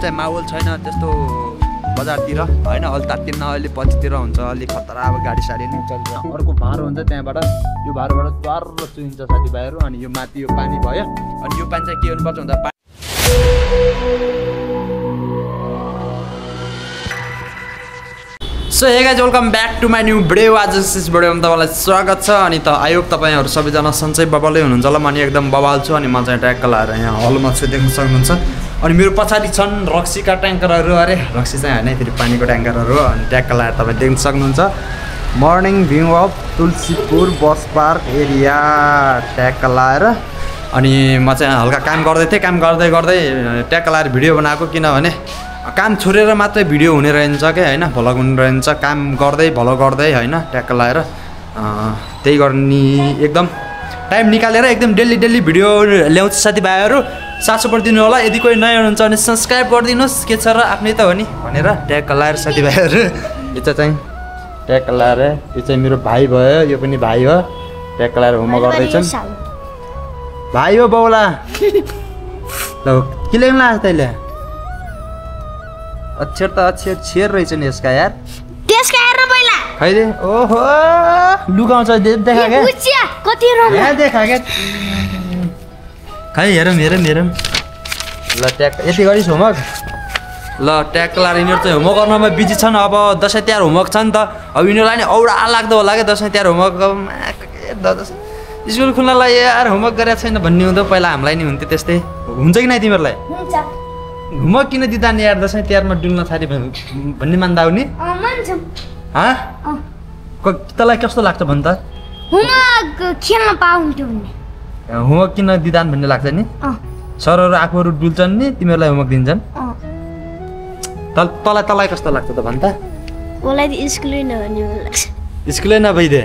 चाहिँ माहौल छैन त्यस्तो बजारतिर हैन अलि तात्तिन्न अलि पछितिर हुन्छ अलि खतरा अब गाडी साडी नै चल्छ अर्को भारो हुन्छ त्यहाँबाट यो भारोबाट चर्र चुइन्छ साथीभाइहरू अनि यो माथि यो पानी भयो अनि यो पानी चाहिँ के गर्नुपर्छ भन्दा so hey guys welcome back to my new video आज यस भिडियोमा तपाईँलाई स्वागत छ अनि त आयोग तपाईँहरू सबैजना सन्चै बबालै हुनुहुन्छ होला म नि एकदम बबाल छु अनि म चाहिँ ट्याक्क लाएर यहाँ हलमा छु देख्न सक्नुहुन्छ अनि मेरो पछाडि छन् रक्सीका ट्याङ्करहरू अरे रक्सी चाहिँ होइन फेरि पानीको ट्याङ्करहरू हो अनि ट्याक्क लाएर तपाईँ देख्न सक्नुहुन्छ morning view of Tulsipur bus park area ट्याक्क लाएर अनि म चाहिँ हल्का काम गर्दै थिएँ काम गर्दै गर्दै ट्याक्क लाएर भिडियो बनाएको किनभने काम छोडेर मात्रै भिडियो हुने रहन्छ क्या होइन भ्लग हुने रहन्छ काम गर्दै भ्लग गर्दै होइन ट्याक्क लाएर त्यही गर्ने एकदम टाइम निकालेर एकदम डेली भिडियो ल्याउँछ साथीभाइहरू साथ सपोर्ट दिनु होला यदि कोही नयाँ हुनुहुन्छ भने सब्सक्राइब गरिदिनुहोस् के छ र आफ्नै त हो नि भनेर ट्याक्क लाएर साथीभाइहरू यो चाहिँ ट्याक्क लाएर यो चाहिँ मेरो भाइ भयो यो पनि भाइ हो ट्याक्क लाएर होमवर्क गर्दैछन् भाइ हो बाउला ल के ल्याउनु लाग्छ तैँले अक्षर त अक्षर छेर रहेछ नि यसका यार त्यसका हेर्न पहिला खैदे ओहो लुकाउँछ देखा के उच्चिया कति राम्रो यहाँ देखा के खै हेरौँ ल ट्याक यति गरिस् होमवर्क ल ट्याक लाएर यिनीहरू चाहिँ होमवर्क गर्नमा बिजी छन् अब दसैँ तिहार होमवर्क छ नि त अब यिनीहरूलाई नि औडा लाग्दो होला क्या दसैँ तिहार होमवर्क स्कुल खुल्नलाई यार होमवर्क गरेको छैन भन्ने हुँदो पहिला हामीलाई नि हुन्थ्यो त्यस्तै हुन्छ कि नै तिमीहरूलाई हुन्छ होमवर्क किन दिँदा नि यार दसैँ तिहारमा डुल्न थाले भन्ने मान्दा हो नि तँलाई कस्तो लाग्छ भन् त होमवर्क खेल्न पाउँथ्यो भन्ने होमवर्क किन दिँदान भन्ने लाग्छ नि सरहरू आफूहरू डुल्छन् नि तिमीहरूलाई होमवर्क दिन्छन् तँलाई कस्तो लाग्छ त भन् त मलाई त स्कुलै नहुने लाग्छ स्कुलै नभइदिए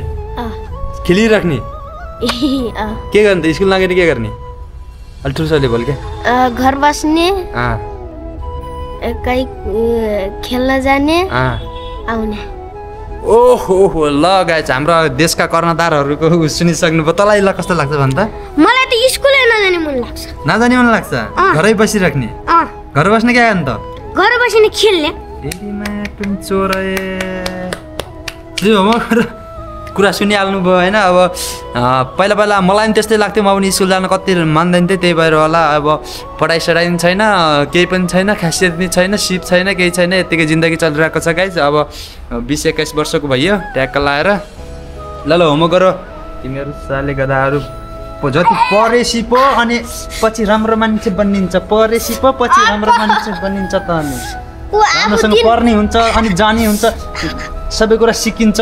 खेलिराख्ने के गर्ने त स्कुल नगएर के गर्ने अलि ठुल्छले बोल के घर बस्ने कहीँ खेल्न जाने आउने ओहो ल गाइज हाम्रो देशका कर्णधारहरूको सुनिसक्नु भयो तँलाई ल कस्तो लाग्छ भन् त मलाई त स्कुलै नजाने मन लाग्छ नजाने मन लाग्छ घरै बसिराख्ने घर बस्ने क्या गर्ने त घर बस्ने खेल्ने कुरा सुनिहाल्नु भयो होइन अब पहिला मलाई पनि त्यस्तै लाग्थ्यो म पनि स्कुल जान कति मान्दैन थिएँ त्यही भएर होला अब पढाइ सढाइ पनि छैन केही पनि छैन खासियत पनि छैन सिप छैन केही छैन यत्तिकै जिन्दगी चलिरहेको छ गाइज अब 20-21 वर्षको भयो ट्याक्क लाएर ल होमवर्क गर तिमीहरू साले गदाहरू जति पढेसी पो अनि पछि राम्रो मान्छे बनिन्छ पढेसी पो पछि राम्रो मान्छे बनिन्छ त अनि राम्रोसँग पढ्ने हुन्छ अनि जाने हुन्छ सबै कुरा सिकिन्छ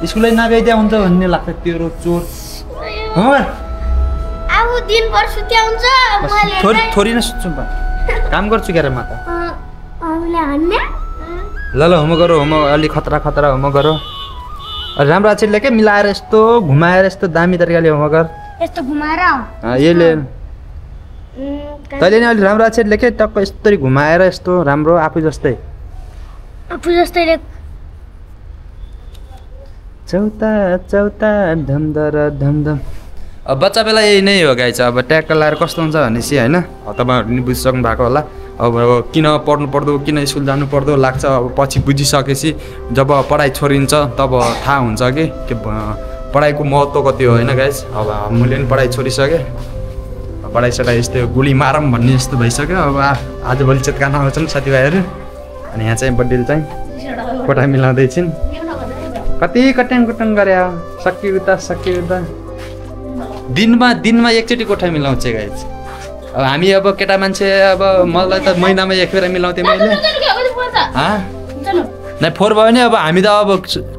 स्कुलै नगइदिया हुन्छ भन्ने लाग्छ तेरो चोर अब दिनभर सुत्या हुन्छ थोरी न सुत्छु काम गर्छु क्यारे म त ल होमवर्क गर होमवर्क अलिक खतरा होमवर्क गर राम्रो आछिले के मिलाएर यस्तो घुमाएर यस्तो दामी तरिकाले होमवर्क गर यस्तो घुमाएर यसले तैँले नि अलिक राम्रो आछिले के टक्क यस्तरी घुमाएर यस्तो राम्रो आफू जस्तै चौता धमधम अब बच्चा बेला यही नै हो गाइज अब ट्याक्क लाएर कस्तो हुन्छ भनेपछि होइन तपाईँहरू नि बुझिसक्नु भएको होला अब किन पढ्नु पर्दो किन स्कुल जानु पर्दो लाग्छ अब पछि बुझिसकेपछि जब पढाइ छोडिन्छ तब थाहा हुन्छ कि पढाइको महत्त्व कति हो होइन गाइज अब मैले पनि पढाइ छोडिसकेँ पढाइ सढाइ यस्तै गोली मारौँ भन्ने जस्तो भइसक्यो अब आजभोलि चेतकान आउँछन् साथीभाइहरू अनि यहाँ चाहिँ बर्थडे चाहिँ कोठा मिलाउँदैछन् कति कट्याङ गरे सकियो त दिनमा एकचोटि कोठा मिलाउँछ गाइज अब हामी अब केटा मान्छे अब मलाई त महिनामा एक फेर मिलाउँथेँ मैले नै फोहोर भयो भने अब हामी त अब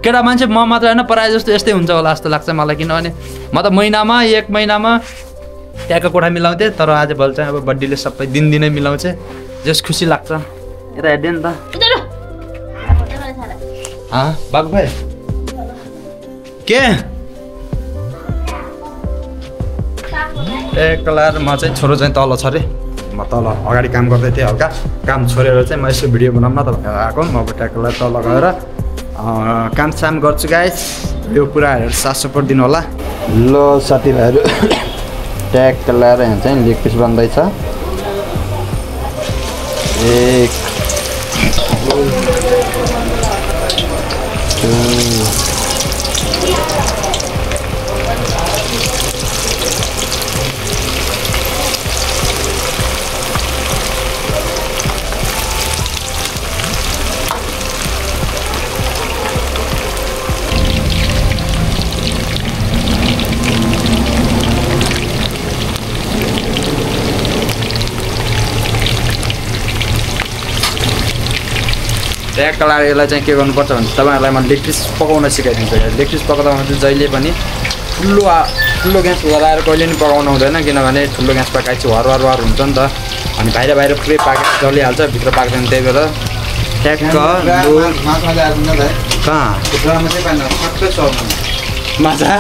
केटा मान्छे म मात्र होइन प्रायः जस्तो यस्तै हुन्छ होला जस्तो लाग्छ मलाई किनभने म त एक महिनामा त्यहाँको कोठा मिलाउँथेँ तर आजभोलि चाहिँ अब बर्थडेले सबै दिनै मिलाउँछ जस खुसी लाग्छ यता हेर्दै नि त बाबु भाइ के ट्याक्क लाएर म चाहिँ छोरो चाहिँ तल छ अरे म तल अगाडि काम गर्दै थिएँ हल्का काम छोडेर चाहिँ म यसो भिडियो बनाउँ न त भनेर आएको म अब ट्याक्क लाएर तल गएर कामसाम गर्छु गाइस यो कुराहरू साथ सपोर्ट दिनु होला ल साथीभाइहरू ट्याक्क लाएर यहाँ चाहिँ लेग पिस बन्दैछ 1 ट्याक्क लागेर यसलाई चाहिँ के गर्नुपर्छ भने तपाईँहरूलाई म लेग पिस पकाउन सिकाइदिन्छु। लेग पिस पकाउँदा चाहिँ जहिले पनि ठुलो ग्यास लगाएर कहिले पनि पकाउनु हुँदैन, किनभने ठुलो ग्यास पकाएपछि हर हुन्छ नि त, अनि बाहिर पुरै पाकेर जलिहाल्छ, भित्र पाक्दैन। त्यही भएर ट्याक्क माछा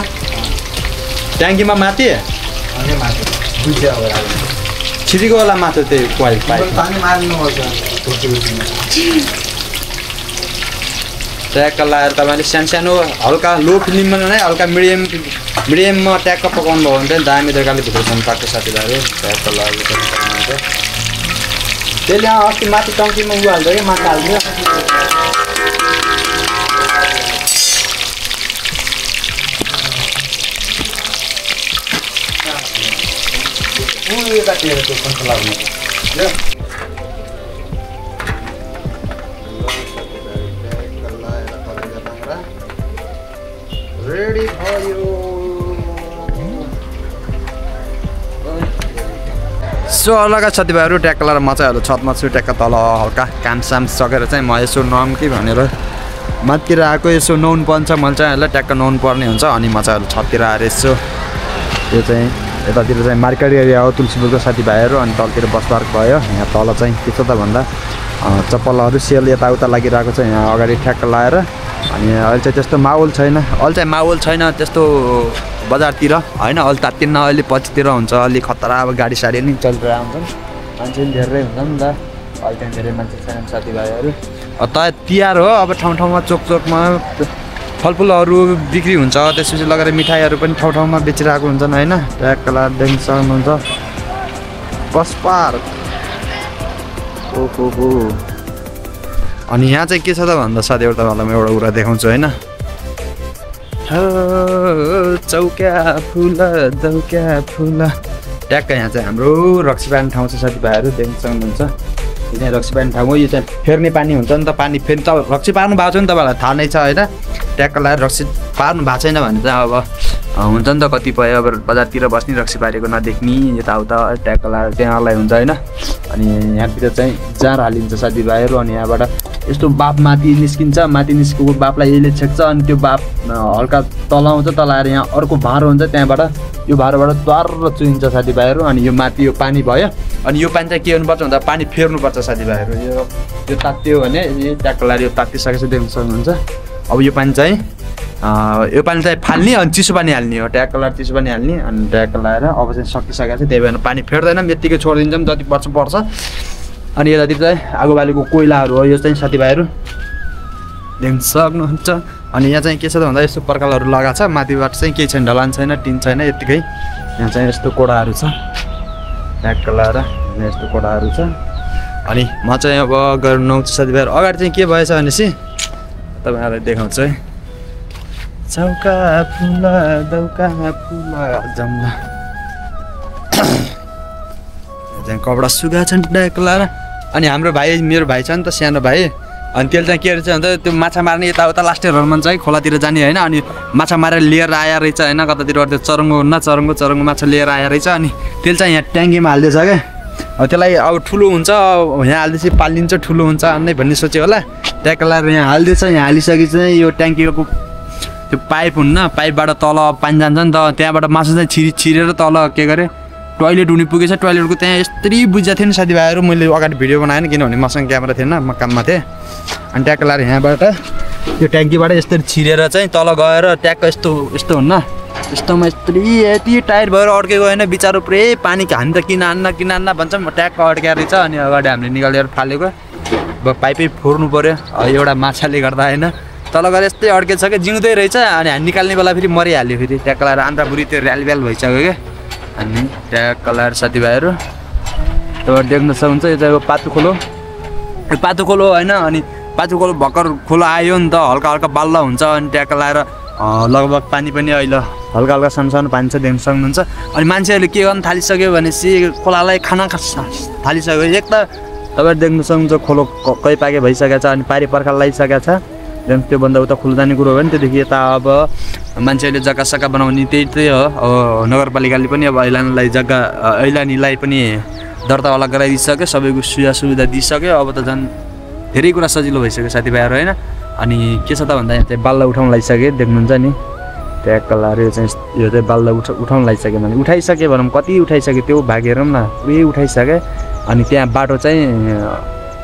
ट्याङ्कीमा माथि छिरीको होला माथि त्यही ट्याक्क लगाएर तपाईँले सानो हल्का लो फ्लेममा नै हल्का मिडियममा ट्याक्क पकाउनु भयो भने चाहिँ दामी तरिकाले भित्रसम्म पाक्छ साथीभाइहरू। ट्याक्क लगाएर त्यसले अस्ति माथि टङ्कीमा उ हाल्छ कि माछा हाल्छ रेडी भयो। सो अलगा साथीभाइहरू ट्याक्क लगाएर म चाहिँ छतमा छु, ट्याक्क तल हल्का कामसाम सकेर चाहिँ म यसो नुहाउँ कि भनेर माथितिर आएको, यसो नुहाउनु पर्छ मैले चाहिँ यसलाई ट्याक्क नुहाउनु पर्ने हुन्छ। अनि म चाहिँ छततिर आएर यसो यो चाहिँ यतातिर चाहिँ मार्केट एरिया हो तुलसीपुरको साथीभाइहरू, अनि तलतिर बसपार्क भयो। यहाँ तल चाहिँ के छ त भन्दा चप्पलहरू सेल यताउता लागिरहेको छ यहाँ अगाडि ट्याक्क लगाएर। अनि अहिले चाहिँ त्यस्तो माहौल छैन, त्यस्तो बजारतिर होइन, अहिले तात्तिन्न, अहिले पछितिर हुन्छ अलि खतरा। अब गाडी साडी नि चलिरहेको हुन्छन्, मान्छे पनि धेरै हुन्छ नि त, अहिले चाहिँ धेरै मान्छे छैनन् साथीभाइहरू। त तिहार हो, अब ठाउँमा चोकमा फलफुलहरू बिक्री हुन्छ, त्यसपछि लगेर मिठाईहरू पनि ठाउँमा बेचिरहेको हुन्छन् होइन। ट्याक्क लगाएर देख्न सक्नुहुन्छ बस पार्क। ओहो अनि यहाँ चाहिँ के छ त भन्दा साथीहरू तपाईँहरूलाई म एउटा कुरा देखाउँछु होइन। चौका फुल दौका फुल ट्याक्क यहाँ चाहिँ हाम्रो रक्सी पार्ने ठाउँ छ साथीभाइहरू, देख्न सक्नुहुन्छ। यो चाहिँ रक्सी पार्ने ठाउँ हो, यो चाहिँ फेर्ने पानी हुन्छ नि त, पानी फेर्ने त रक्सी पार्नु भएको छ नि तपाईँलाई थाहा नै छ होइन। ट्याक्क लगाएर रक्सी पार्नु भएको छैन भने चाहिँ अब हुन्छ नि त, कतिपय अब बजारतिर बस्ने रक्सी पारेको नदेख्ने यताउता ट्याक्क लगाएर त्यहाँलाई हुन्छ होइन। अनि यहाँतिर चाहिँ जार हालिन्छ साथीभाइहरू, अनि यहाँबाट यस्तो बाप माथि निस्किन्छ, माथि निस्केको बापलाई यसले छेक्छ, अनि त्यो बाप हल्का तलाउँछ, तलाएर यहाँ अर्को भाँडो हुन्छ, त्यहाँबाट यो भाँडोबाट द्वार चुहिन्छ साथीभाइहरू। अनि यो माथि यो पानी भयो, अनि यो पानी चाहिँ के गर्नुपर्छ भन्दा पानी फेर्नुपर्छ साथीभाइहरू। यो तात्तियो भने यो ट्याक्क लगाएर यो तात्तिसकेपछि देख्न सक्नुहुन्छ। अब यो पानी चाहिँ फाल्ने, अनि चिसो पानी हाल्ने हो, ट्याक्क लगाएर चिसो पानी हाल्ने, अनि ट्याक्क लगाएर अब चाहिँ सकिसकेको छ। त्यही भएर पानी फेर्दैन, यत्तिकै छोडिदिन्छौँ जति पर्छ। अनि यतातिर चाहिँ आगो बालेको कोइलाहरू हो यो चाहिँ साथीभाइहरू, देख्न सक्नुहुन्छ। अनि यहाँ चाहिँ के छ त भन्दा यस्तो पर्खालहरू लगाएको छ, माथिबाट चाहिँ केही छैन, ढलान छैन, टिन छैन, यत्तिकै यहाँ चाहिँ यस्तो कोडाहरू छ ट्याक्क लगाएर, यस्तो कोडाहरू छ। अनि म चाहिँ अब गएर नुहाउँछु साथीभाइहरू। अगाडि चाहिँ के भएछ भनेपछि तपाईँहरूलाई देखाउँछु है। चौका फुल दौका फुल जम्ला चाहिँ कपडा सुगा छन् ट्याक्क लगाएर। अनि हाम्रो भाइ, मेरो भाइ छ नि त सानो भाइ, अनि त्यसले चाहिँ के रहेछ भन्दा त्यो माछा मार्ने यताउता लास्टेहरूमा चाहिँ खोलातिर जाने होइन, अनि माछा मारेर लिएर आएर रहेछ होइन, कतातिर त्यो चरङ्गो माछा लिएर आएर रहेछ। अनि त्यसले चाहिँ यहाँ ट्याङ्कीमा हालिदिएछ क्या, अब त्यसलाई अब ठुलो हुन्छ यहाँ हालिदिएपछि पालिन्छ, ठुलो हुन्छ नै भन्ने सोच्यो होला। ट्याक्क लगाएर यहाँ हालिदिएछ, यहाँ हालिसकेपछि चाहिँ यो ट्याङ्कीको त्यो पाइप हुन्न, पाइपबाट तल पानी जान्छ नि त, त्यहाँबाट मासु चाहिँ छिरेर तल के गरे टोइलेट हुने पुगेछ। टोइलेटको त्यहाँ यस्तरी बुझ्या थियो नि साथीभाइहरू, मैले अगाडि भिडियो बनाएन किनभने मसँग क्यामेरा थिएन, म काममा थिएँ। अनि ट्याक्क लगाएर यहाँबाट त्यो ट्याङ्कीबाट यस्तरी छिरेर चाहिँ तल गएर ट्याक्क यस्तो हुन्न, यस्तोमा यस्तरी यति टायर भएर अड्केको होइन बिचारो, पुरै पानी हामी त किन आन्न भन्छ, म ट्याक्क अड्केर रहेछ। अनि अगाडि हामीले निकालेर फालेको अब पाइपै फोर्नु पऱ्यो एउटा माछाले गर्दा होइन, तल गएर यस्तै अड्केछ क्या, जिउँदै रहेछ। अनि हामी निकाल्ने बेला फेरि मरिहाल्यो, फेरि ट्याक्क लगाएर आन्द्राबुरी त्यो ऱ्यालब्याल भइसक्यो क्या। अनि ट्याक्क लगाएर साथीभाइहरू तपाईँ देख्न सक्नुहुन्छ, यो चाहिँ अब पातु खोलो पातो खोलो होइन अनि पातो खोलो भर्खर खोलो आयो नि त हल्का हल्का बाल्ला हुन्छ अनि ट्याक्क लाएर लगभग पानी पनि अहिले हल्का हल्का सानो सानो पानी छ देख्न सक्नुहुन्छ अनि मान्छेहरूले के गर्न थालिसक्यो भनेपछि खोलालाई खाना थालिसक्यो एक त तपाईँहरू देख्न सक्नुहुन्छ खोलो कै पाके भइसकेको छ अनि पारी पर्खा लगाइसकेको छ त्योभन्दा उता खोलो जाने कुरो हो नि त्यहाँदेखि यता अब मान्छेहरूले जग्गा सग्गा बनाउने त्यही हो अब नगरपालिकाले पनि अब ऐलानीलाई पनि दर्तावाला गराइदिइसक्यो सबैको सुविधा दिइसक्यो अब त झन् धेरै कुरा सजिलो भइसक्यो साथीभाइहरू होइन अनि के छ त भन्दा यहाँ चाहिँ बाल्ला उठाउन लागिसक्यो देख्नुहुन्छ नि ट्याक्क लाएर यो चाहिँ बाल्ला उठाउन लागिसक्यो भने उठाइसक्यो भनौँ कति उठाइसक्यो त्यो भाग हेरौँ न पुरै उठाइसक्यो अनि त्यहाँ बाटो चाहिँ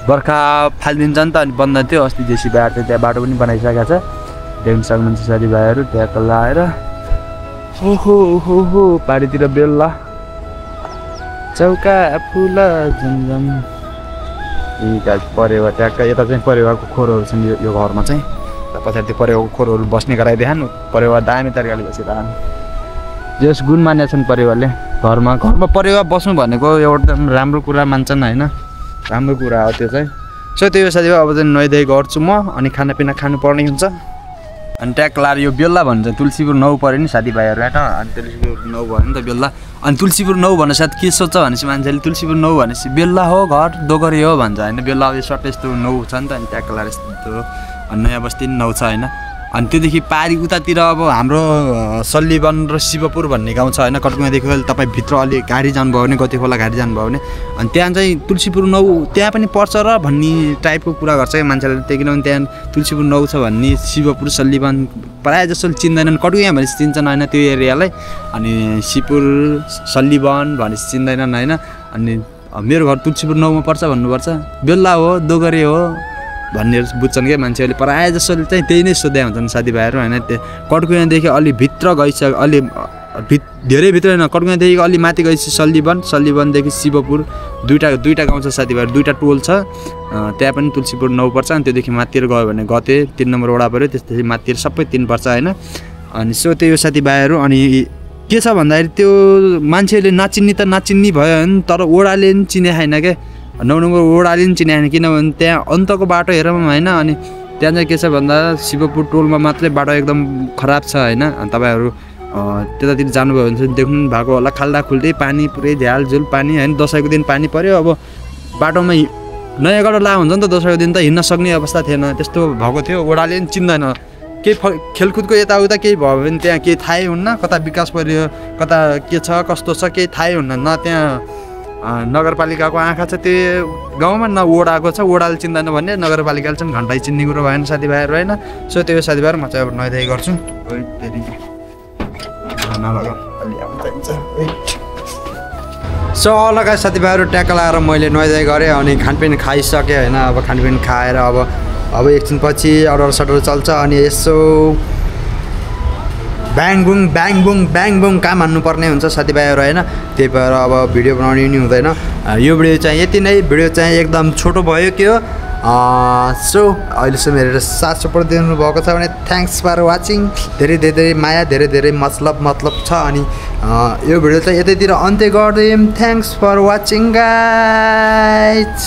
बर्खा फालिदिन्छ नि त अनि बन्द थियो अस्ति जेसीबी आएर चाहिँ त्यहाँ बाटो पनि बनाइसकेको छ देख्न सक्नुहुन्छ साथीभाइहरू ट्याक्क लाएर हो पारीतिर बेल्ला चौका फुल झमझम परेवा ट्याक्क यता चाहिँ परेवाको खोरहरू छन् यो घरमा चाहिँ पछाडि त्यो परेवाको खोरहरू बस्ने गराइदिएन परेवा दामी तरिकाले बसिरहनु जस गुण मानेका छन् परेवाले घरमा परेवा बस्नु भनेको एउटा राम्रो कुरा मान्छन् होइन राम्रो कुरा हो त्यो चाहिँ सो त्यो साथीभाइ अब चाहिँ नुहाइधुवाइ गर्छु म अनि खानापिना खानुपर्ने हुन्छ अनि ट्याक्क लाएर यो बेल्ला भन्छ तुलसीपुर 9 पऱ्यो नि साथीभाइहरू होइन अनि तुलसीपुर 9 भयो नि त बेल्ला अनि तुलसीपुर 9 भन्नु साथ के सोच्छ भनेपछि मान्छेले तुलसीपुर 9 भनेपछि बेल्ला हो घर दोगरी हो भन्छ होइन बेल्ला अब सर्ट यस्तो 9 छ नि त अनि ट्याक्क लाएर यस्तो नयाँ बस्ती 9 छ होइन अनि त्योदेखि पारी उतातिर अब हाम्रो सल्लीवन र शिवपुर भन्ने गाउँ छ होइन कटुङादेखि तपाईँ भित्र अलि गाडी जानुभयो भने गति खोला गाडी जानुभयो भने अनि त्यहाँ चाहिँ तुलसीपुर 9 त्यहाँ पनि पर्छ र भन्ने टाइपको कुरा गर्छ क्या मान्छेले त्यही किनभने त्यहाँ तुलसीपुर 9 छ भन्ने शिवपुर सल्लीवन प्रायः जसो चिन्दैनन् कटुङा भनेपछि चिन्छन् होइन त्यो एरियालाई अनि शिवपुर सल्लीवन भनेपछि चिन्दैनन् होइन अनि मेरो घर तुलसीपुर 9 मा पर्छ भन्नुपर्छ बेल्ला हो दोगरे हो भन्ने बुझ्छन् क्या मान्छेहरूले प्रायः जसोले चाहिँ त्यही नै सोध्या हुन्छन् साथीभाइहरू होइन त्यो कटुङादेखि अलि भित्र गइसक्यो अलि धेरै भित्र होइन कटुङादेखि अलि माथि गइसक्यो सल्लीवनदेखि शिवपुर दुईवटा गाउँ छ साथीभाइहरू दुईवटा टोल छ त्यहाँ पनि तुलसीपुर 9 पर्छ अनि त्योदेखि माथितिर गयो भने गते 3 नम्बर वडा पऱ्यो त्यसपछि माथितिर सबै 3 पर्छ होइन अनि सो त्यही हो साथीभाइहरू अनि के छ भन्दाखेरि त्यो मान्छेले नाचिन्नी भयो भने तर ओडाले पनि चिने छैन क्या 9 नम्बर ओडाले पनि चिने छैन किनभने त्यहाँ अन्तको बाटो हेरौँ होइन अनि त्यहाँ चाहिँ के छ भन्दा शिवपुर टोलमा मात्रै बाटो एकदम खराब छ होइन अनि तपाईँहरू त्यतातिर जानुभयो भने चाहिँ देख्नु भएको होला खाल्दा खुल्दै पानी पुरै झ्यालझुल पानी होइन दसैँको दिन पानी पऱ्यो अब बाटोमा नयाँ गडो ला हुन्छ नि त दसैँको दिन त हिँड्न सक्ने अवस्था थिएन त्यस्तो भएको थियो ओडाले पनि चिन्दैन केही खेलकुदको यताउता केही भयो भने त्यहाँ केही थाहै हुन्न कता विकास पर्यो कता के छ कस्तो छ केही थाहै हुन्न न त्यहाँ नगरपालिकाको आँखा छ त्यो गाउँमा न ओडाको छ ओडाले चिन्दैन भन्ने नगरपालिकाले चाहिँ घन्टै चिन्ने कुरो भएन साथीभाइहरू होइन सो त्यो साथीभाइहरू म चाहिँ अब नुहाइधुवाइ गर्छु सो लगाए साथीभाइहरू ट्याक्क लगाएर मैले नुहाइधुवाइ गरेँ अनि खानपिन खाइसकेँ होइन अब खानपिन खाएर अब एकछिन पछि अर्डर सटर चल्छ अनि यसो ब्याङ बुङ काम हान्नुपर्ने हुन्छ साथीभाइहरू होइन त्यही भएर अब भिडियो बनाउने नि हुँदैन यो भिडियो चाहिँ यति नै भिडियो चाहिँ एकदम छोटो भयो के हो सो अहिलेसम्म हेरेर साथ सपोर्ट दिनुभएको छ भने थ्याङ्क्स फर वाचिङ धेरै माया धेरै मतलब छ अनि यो भिडियो चाहिँ यतैतिर अन्त्य गर्दै थ्याङ्क्स फर वाचिङ गाइज।